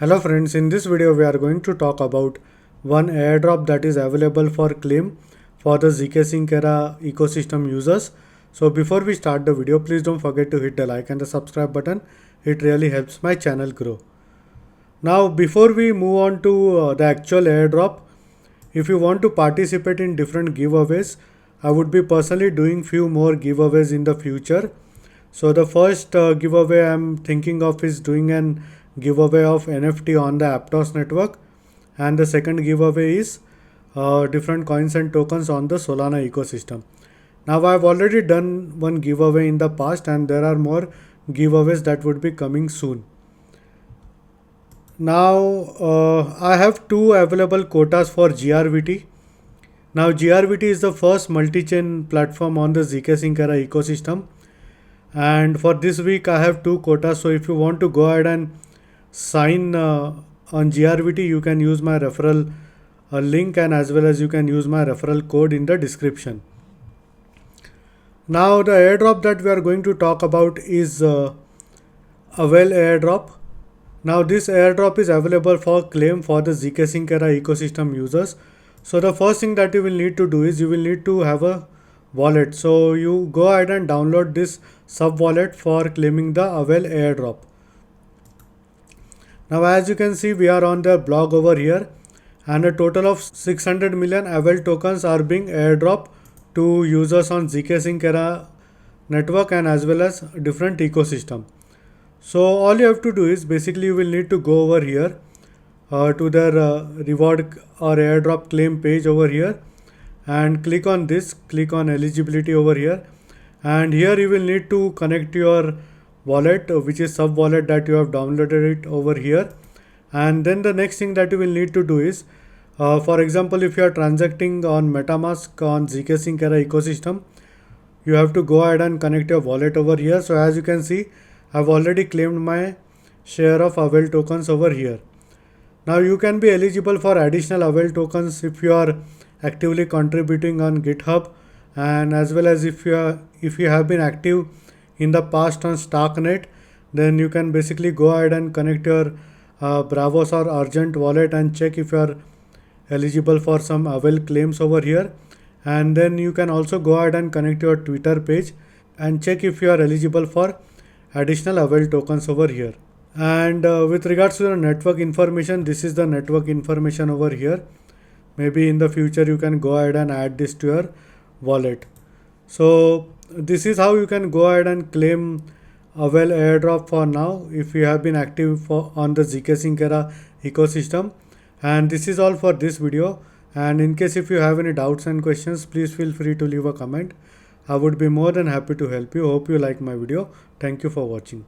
Hello friends, in this video we are going to talk about one airdrop that is available for claim for the ZkSync era ecosystem users. So before we start the video, please don't forget to hit the like and the subscribe button. It really helps my channel grow. Now before we move on to the actual airdrop, if you want to participate in different giveaways, I would be personally doing few more giveaways in the future. So the first giveaway I'm thinking of is doing an giveaway of NFT on the Aptos network, and the second giveaway is different coins and tokens on the Solana ecosystem. Now I've already done one giveaway in the past and there are more giveaways that would be coming soon. Now I have two available quotas for GRVT. Now GRVT is the first multi-chain platform on the ZkSync era ecosystem, and for this week I have two quotas. So if you want to go ahead and sign on GRVT, you can use my referral link, and as well as you can use my referral code in the description. Now the airdrop that we are going to talk about is yqLvRr. Now this airdrop is available for claim for the ZkSync era ecosystem users. So the first thing that you will need to do is you will need to have a wallet. So you go ahead and download this sub wallet for claiming the yqLvRr airdrop. Now as you can see, we are on the blog over here, and a total of 600 million yqLvRr tokens are being airdropped to users on ZkSync era network and as well as different ecosystem. So all you have to do is basically you will need to go over here to their reward or airdrop claim page over here, and click on this, click on eligibility over here, and here you will need to connect your wallet, which is sub wallet that you have downloaded it over here. And then the next thing that you will need to do is for example, if you are transacting on MetaMask on ZkSync era ecosystem, you have to go ahead and connect your wallet over here. So as you can see, I've already claimed my share of yqL tokens over here. Now you can be eligible for additional yqL tokens if you are actively contributing on GitHub, and as well as if you have been active in the past on Starknet, then you can basically go ahead and connect your Bravos or Argent wallet and check if you are eligible for some yqL claims over here. And then you can also go ahead and connect your Twitter page and check if you are eligible for additional yqL tokens over here. And with regards to the network information, this is the network information over here. Maybe in the future you can go ahead and add this to your wallet. So this is how you can go ahead and claim yqL airdrop for now if you have been active on the ZkSync era ecosystem. And this is all for this video, and in case if you have any doubts and questions, please feel free to leave a comment. I would be more than happy to help you. Hope you like my video. Thank you for watching.